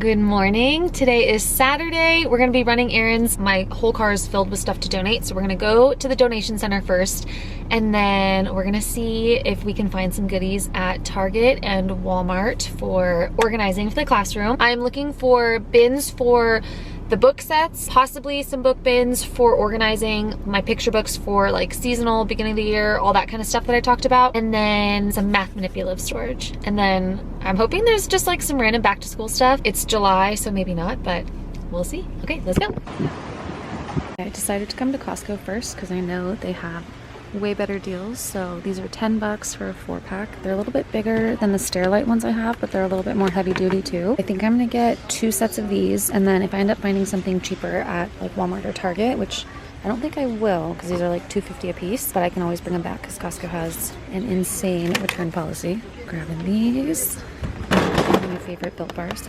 Good morning. Today is Saturday. We're gonna be running errands. My whole car is filled with stuff to donate, so we're gonna go to the donation center first, and then we're gonna see if we can find some goodies at Target and Walmart for organizing for the classroom. I'm looking for bins for the book sets, possibly some book bins for organizing my picture books for like seasonal, beginning of the year, all that kind of stuff that I talked about, and then some math manipulative storage. And then I'm hoping there's just like some random back to school stuff. It's July, so maybe not, but we'll see. Okay, let's go. I decided to come to Costco first because I know they have way better deals. So these are 10 bucks for a 4-pack. They're a little bit bigger than the Stairlight ones I have, but they're a little bit more heavy duty too. I think I'm gonna get 2 sets of these, and then if I end up finding something cheaper at like Walmart or Target, which I don't think I will because these are like $2.50 a piece, but I can always bring them back because Costco has an insane return policy. Grabbing these, my favorite Built Bars.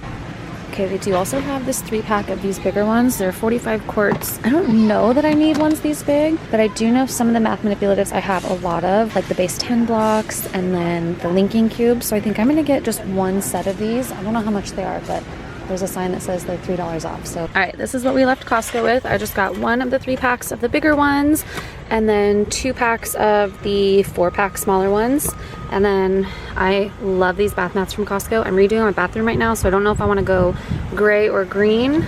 Okay, they do also have this 3-pack of these bigger ones. They're 45 quarts. I don't know that I need ones these big, but I do know some of the math manipulatives I have a lot of, like the base 10 blocks and then the linking cubes. So I think I'm gonna get just 1 set of these. I don't know how much they are, but there's a sign that says they're $3 off. So, all right, this is what we left Costco with. I just got 1 of the 3 packs of the bigger ones, and then 2 packs of the 4-pack smaller ones. And then I love these bath mats from Costco. I'm redoing my bathroom right now, so I don't know if I want to go gray or green.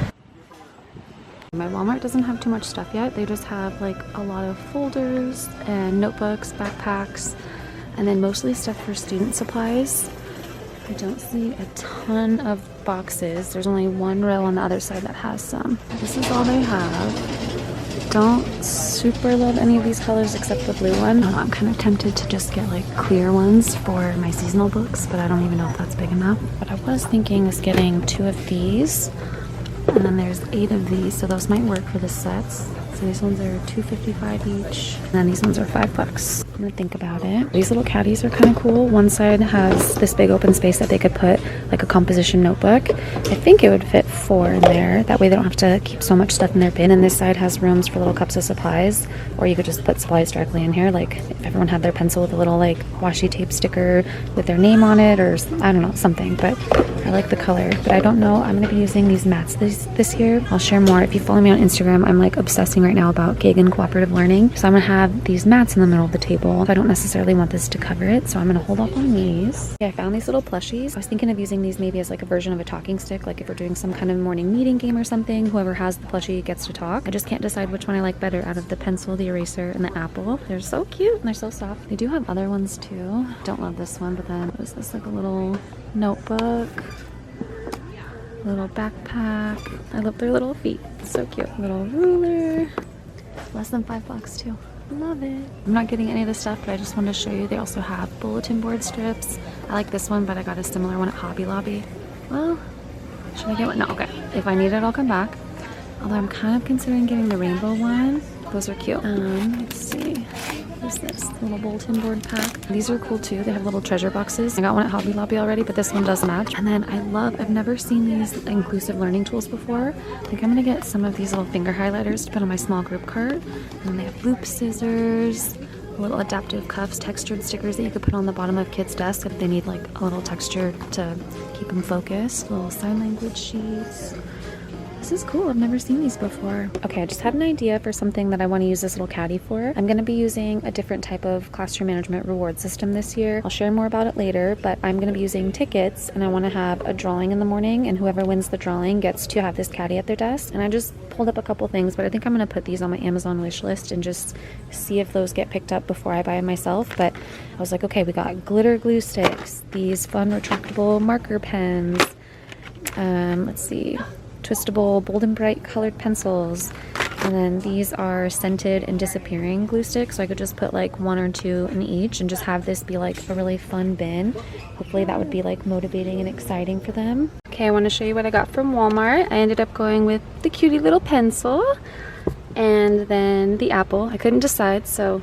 My Walmart doesn't have too much stuff yet. They just have like a lot of folders and notebooks, backpacks, and then mostly stuff for student supplies. I don't see a ton of boxes. There's only 1 row on the other side that has some. This is all they have. Don't super love any of these colors except the blue one. I'm kind of tempted to just get like clear ones for my seasonal books, but I don't even know if that's big enough. But I was thinking is getting 2 of these, and then there's 8 of these, so those might work for the sets. So these ones are $2.55 each, and then these ones are $5. I'm gonna think about it. These little caddies are kind of cool. One side has this big open space that they could put like a composition notebook. I think it would fit 4 in there. That way they don't have to keep so much stuff in their bin. And this side has rooms for little cups of supplies, or you could just put supplies directly in here. Like if everyone had their pencil with a little like washi tape sticker with their name on it, or I don't know, something. But I like the color, but I don't know. I'm gonna be using these mats this year. I'll share more. If you follow me on Instagram, I'm like obsessing right now about Gagan cooperative learning. So I'm gonna have these mats in the middle of the table. I don't necessarily want this to cover it, so I'm gonna hold off on these. Yeah, I found these little plushies. I was thinking of using these maybe as like a version of a talking stick, like if we're doing some kind of morning meeting game or something, whoever has the plushie gets to talk. I just can't decide which one I like better out of the pencil, the eraser, and the apple. They're so cute and they're so soft. They do have other ones too. Don't love this one, but then was this like a little notebook, little backpack. I love their little feet. It's so cute. Little ruler. Less than $5 too. Love it. I'm not getting any of this stuff, but I just wanted to show you. They also have bulletin board strips. I like this one, but I got a similar one at Hobby Lobby. Well, should I get one? No, okay. If I need it, I'll come back. Although I'm kind of considering getting the rainbow one. Those are cute. Let's see. What's this? The little bulletin board pack. These are cool too. They have little treasure boxes. I got one at Hobby Lobby already, but this one does match. And then I've never seen these inclusive learning tools before. I think I'm gonna get some of these little finger highlighters to put on my small group cart. And then they have loop scissors, little adaptive cuffs, textured stickers that you could put on the bottom of kids' desks if they need like a little texture to keep them focused. Little sign language sheets. This is cool. I've never seen these before. Okay, I just had an idea for something that I want to use this little caddy for. I'm going to be using a different type of classroom management reward system this year. I'll share more about it later, but I'm going to be using tickets, and I want to have a drawing in the morning, and whoever wins the drawing gets to have this caddy at their desk. And I just pulled up a couple things, but I think I'm going to put these on my Amazon wish list and just see if those get picked up before I buy them myself. But I was like, okay, we got glitter glue sticks, these fun retractable marker pens, let's see, twistable bold and bright colored pencils, and then these are scented and disappearing glue sticks, so I could just put like 1 or 2 in each and just have this be like a really fun bin. Hopefully that would be like motivating and exciting for them. Okay, I want to show you what I got from Walmart. I ended up going with the cutie little pencil and then the apple. I couldn't decide, so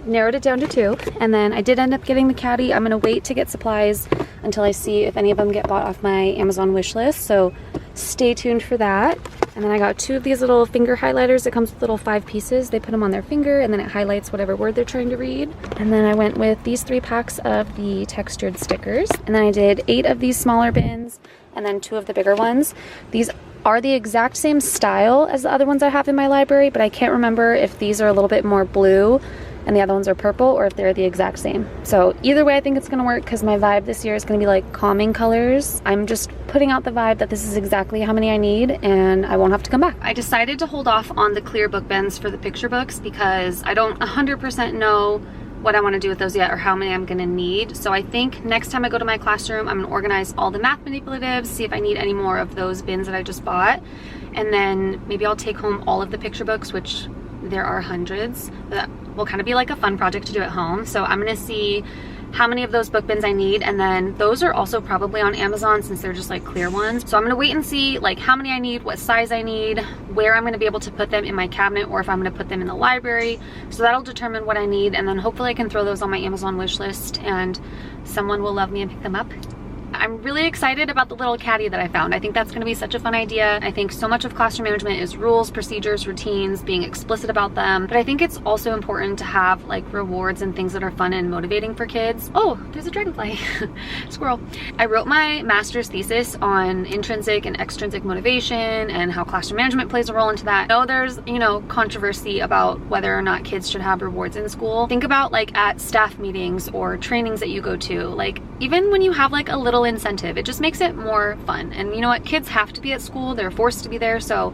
narrowed it down to 2. And then I did end up getting the caddy. I'm gonna wait to get supplies until I see if any of them get bought off my Amazon wish list, so stay tuned for that. And then I got 2 of these little finger highlighters. It comes with little 5 pieces. They put them on their finger and then it highlights whatever word they're trying to read. And then I went with these 3 packs of the textured stickers. And then I did 8 of these smaller bins, and then 2 of the bigger ones. These are the exact same style as the other ones I have in my library, but I can't remember if these are a little bit more blue and the other ones are purple, or if they're the exact same. So either way, I think it's gonna work because my vibe this year is gonna be like calming colors. I'm just putting out the vibe that this is exactly how many I need and I won't have to come back. I decided to hold off on the clear book bins for the picture books because I don't 100% know what I want to do with those yet or how many I'm gonna need. So I think next time I go to my classroom, I'm gonna organize all the math manipulatives, see if I need any more of those bins that I just bought. And then maybe I'll take home all of the picture books, which there are hundreds. That will kind of be like a fun project to do at home. So I'm gonna see how many of those book bins I need, and then those are also probably on Amazon since they're just like clear ones. So I'm gonna wait and see like how many I need, what size I need, where I'm gonna be able to put them in my cabinet, or if I'm gonna put them in the library. So that'll determine what I need, and then hopefully I can throw those on my Amazon wish list and someone will love me and pick them up. I'm really excited about the little caddy that I found. I think that's going to be such a fun idea. I think so much of classroom management is rules, procedures, routines, being explicit about them. But I think it's also important to have like rewards and things that are fun and motivating for kids. Oh, there's a dragonfly. Squirrel. I wrote my master's thesis on intrinsic and extrinsic motivation and how classroom management plays a role into that. I know there's, you know, controversy about whether or not kids should have rewards in school. Think about like at staff meetings or trainings that you go to. Like even when you have like a little incentive, it just makes it more fun. And you know what, kids have to be at school, they're forced to be there. So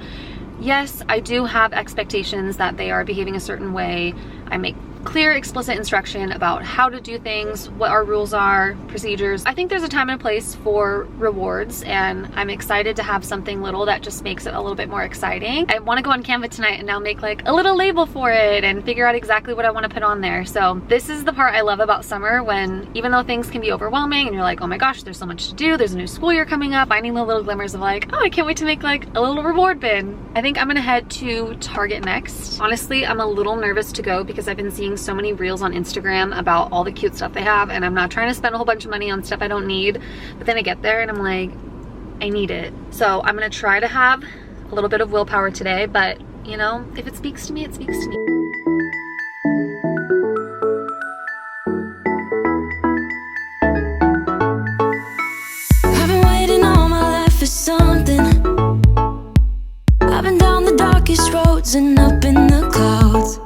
yes, I do have expectations that they are behaving a certain way. I make clear, explicit instruction about how to do things, what our rules are, procedures. I think there's a time and a place for rewards, and I'm excited to have something little that just makes it a little bit more exciting. I want to go on Canva tonight and now make like a little label for it and figure out exactly what I want to put on there. So this is the part I love about summer, when even though things can be overwhelming and you're like, oh my gosh, there's so much to do, there's a new school year coming up, finding the little glimmers of like, oh, I can't wait to make like a little reward bin. I think I'm gonna head to Target next. Honestly, I'm a little nervous to go because I've been seeing so many reels on Instagram about all the cute stuff they have, and I'm not trying to spend a whole bunch of money on stuff I don't need. But then I get there and I'm like, I need it. So I'm gonna try to have a little bit of willpower today, but you know, if it speaks to me, it speaks to me. I've been waiting all my life for something. I've been down the darkest roads and up in the clouds,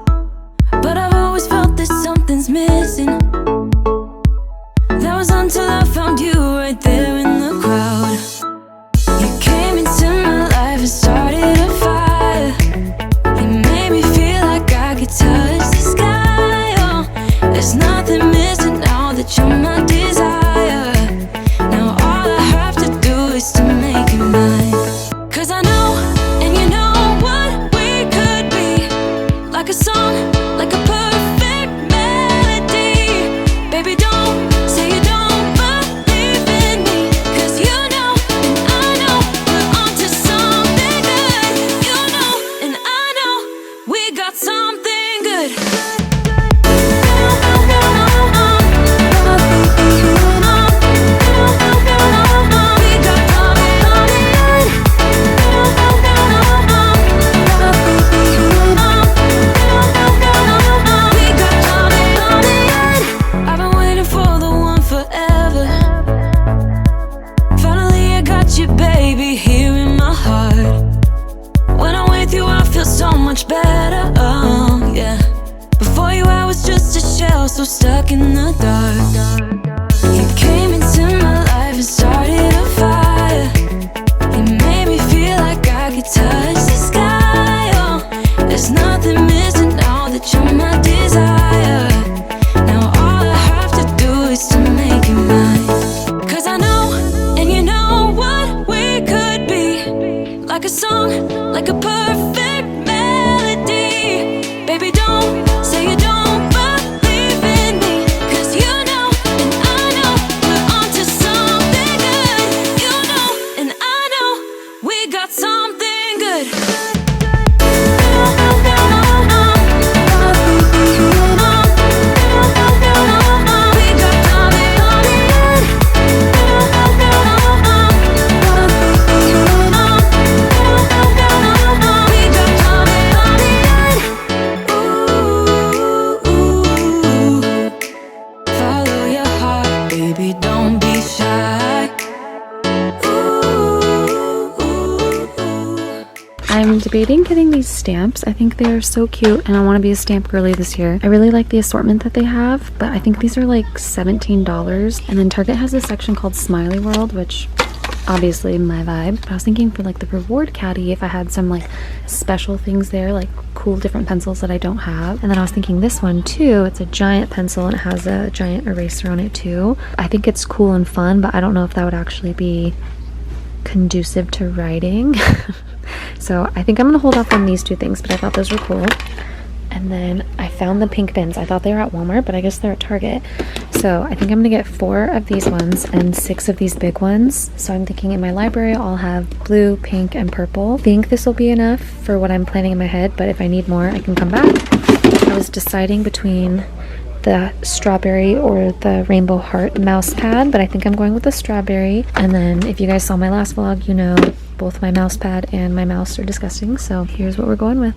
but I've always felt that something's missing. That was until I found you right there in the crowd. You came into my life and started a fire. You made me feel like I could touch the sky. Oh, there's nothing missing now that you're my desire. Now all I have to do is to make you mine. 'Cause I know, and you know what we could be. Like a song, like a perfect melody. Baby, don't say you don't believe in me, 'cause you know, and I know we're onto something good. You know, and I know we got something good. So much better, oh yeah. Before you I was just a shell, so stuck in the dark. You came into my life and started a fire. You made me feel like I could touch the sky. Oh, there's nothing missing now that you're my desire. Now all I have to do is to make you mine. 'Cause I know, and you know what we could be. Like a song, like a perfect melody. Baby, don't say you don't believe in me, 'cause you know, and I know we're onto something good. You know, and I know we got something good. I'm debating getting these stamps. I think they are so cute and I want to be a stamp girly this year. I really like the assortment that they have, but I think these are like $17. And then Target has a section called Smiley World, which obviously my vibe. But I was thinking for like the reward caddy, if I had some like special things there, like cool different pencils that I don't have. And then I was thinking this one too, it's a giant pencil and it has a giant eraser on it too. I think it's cool and fun, but I don't know if that would actually be conducive to writing. So I think I'm gonna hold off on these two things, but I thought those were cool. And then I found the pink bins. I thought they were at Walmart, but I guess they're at Target. So I think I'm gonna get 4 of these ones and 6 of these big ones. So I'm thinking in my library I'll have blue, pink, and purple. I think this will be enough for what I'm planning in my head, but if I need more, I can come back. I was deciding between the strawberry or the rainbow heart mouse pad, but I think I'm going with the strawberry. And then if you guys saw my last vlog, you know both my mouse pad and my mouse are disgusting. So here's what we're going with.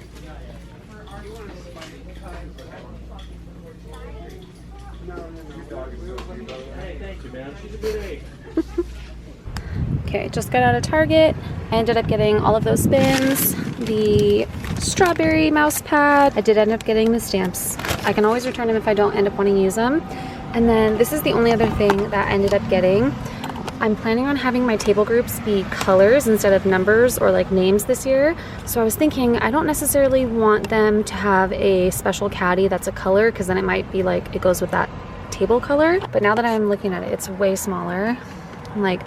Okay, just got out of Target. I ended up getting all of those bins, the strawberry mouse pad. I did end up getting the stamps. I can always return them if I don't end up wanting to use them. And then this is the only other thing that I ended up getting. I'm planning on having my table groups be colors instead of numbers or like names this year. So I was thinking I don't necessarily want them to have a special caddy that's a color, because then it might be like it goes with that table color. But now that I'm looking at it, it's way smaller. I'm like,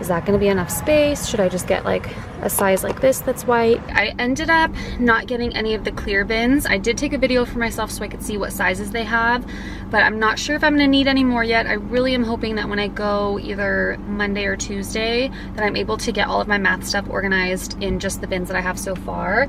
is that going to be enough space? Should I just get like a size like this that's white? I ended up not getting any of the clear bins. I did take a video for myself so I could see what sizes they have, but I'm not sure if I'm going to need any more yet. I really am hoping that when I go either Monday or Tuesday that I'm able to get all of my math stuff organized in just the bins that I have so far.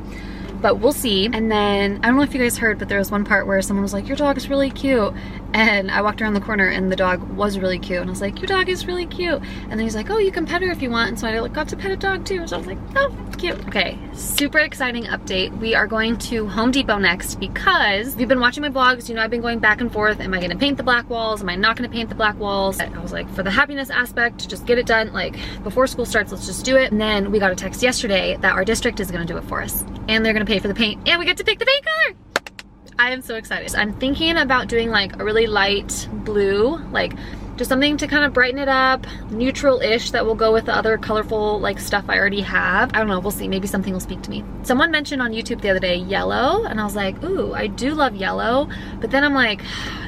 But we'll see. And then I don't know if you guys heard, but there was one part where someone was like, your dog is really cute. And I walked around the corner and the dog was really cute. And I was like, your dog is really cute. And then he's like, oh, you can pet her if you want. And so I got to pet a dog too. So I was like, oh, cute. Okay, super exciting update. We are going to Home Depot next because if you've been watching my vlogs, you know I've been going back and forth. Am I gonna paint the black walls? Am I not gonna paint the black walls? I was like, for the happiness aspect, just get it done. Like before school starts, let's just do it. And then we got a text yesterday that our district is gonna do it for us. And they're gonna pay for the paint and we get to pick the paint color. I am so excited. I'm thinking about doing like a really light blue, like just something to kind of brighten it up, neutral-ish that will go with the other colorful like stuff I already have. I don't know, we'll see, maybe something will speak to me. Someone mentioned on YouTube the other day yellow and I was like, ooh, I do love yellow, but then I'm like,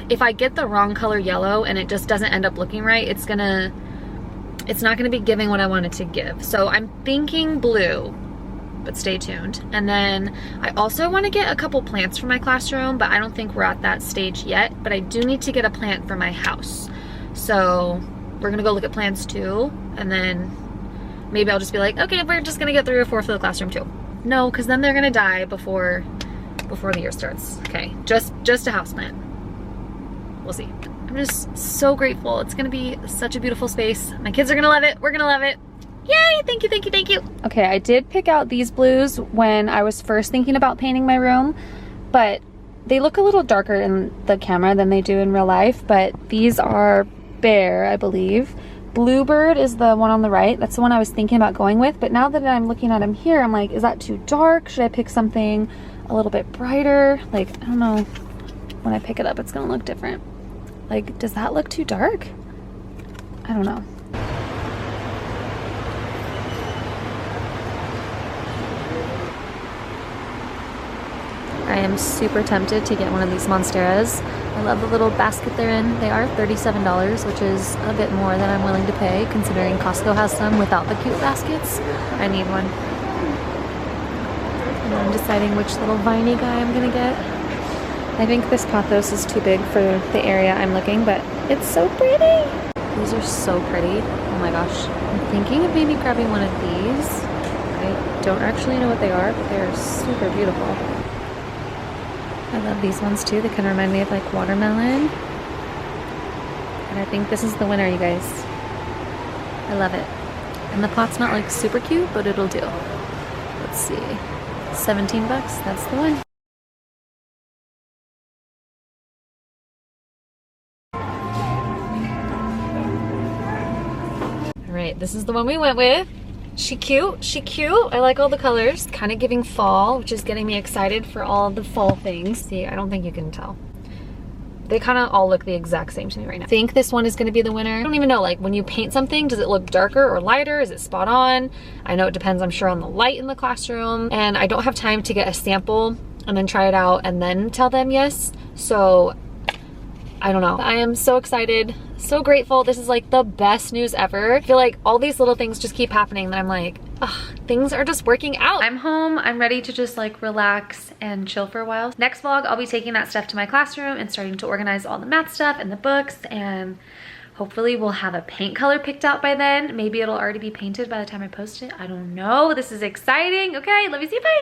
if I get the wrong color yellow and it just doesn't end up looking right, it's not gonna be giving what I want it to give. So I'm thinking blue, but stay tuned. And then I also want to get a couple plants for my classroom, but I don't think we're at that stage yet, but I do need to get a plant for my house. So we're gonna go look at plants too, and then maybe I'll just be like, okay, we're just gonna get 3 or 4 for the classroom too. No, because then they're gonna die before the year starts. Okay, just a house plant. We'll see. I'm just so grateful. It's gonna be such a beautiful space. My kids are gonna love it. We're gonna love it. Yay, thank you, thank you, thank you. Okay, I did pick out these blues when I was first thinking about painting my room, but they look a little darker in the camera than they do in real life, but these are Bear, I believe. Bluebird is the one on the right. That's the one I was thinking about going with, but now that I'm looking at them here, I'm like, is that too dark? Should I pick something a little bit brighter? Like, I don't know. When I pick it up, it's gonna look different. Like, does that look too dark? I don't know. I am super tempted to get one of these Monsteras. I love the little basket they're in. They are $37, which is a bit more than I'm willing to pay, considering Costco has some without the cute baskets. I need one. And I'm deciding which little viney guy I'm gonna get. I think this pothos is too big for the area I'm looking, but it's so pretty. These are so pretty. Oh my gosh. I'm thinking of maybe grabbing one of these. I don't actually know what they are, but they're super beautiful. I love these ones too. They kind of remind me of like watermelon. And I think this is the winner, you guys. I love it. And the pot's not like super cute, but it'll do. Let's see. 17 bucks, that's the one. All right, this is the one we went with. She cute, she cute. I like all the colors. Kind of giving fall, which is getting me excited for all of the fall things. See, I don't think you can tell. They kind of all look the exact same to me right now. I think this one is gonna be the winner. I don't even know, like when you paint something, does it look darker or lighter? Is it spot on? I know it depends, I'm sure, on the light in the classroom. And I don't have time to get a sample and then try it out and then tell them yes. So I don't know. I am so excited, so grateful. This is like the best news ever. I feel like all these little things just keep happening that I'm like, ugh, things are just working out. I'm home, I'm ready to just like relax and chill for a while. Next vlog, I'll be taking that stuff to my classroom and starting to organize all the math stuff and the books, and hopefully we'll have a paint color picked out by then. Maybe it'll already be painted by the time I post it. I don't know. This is exciting. Okay, love you, see you, bye.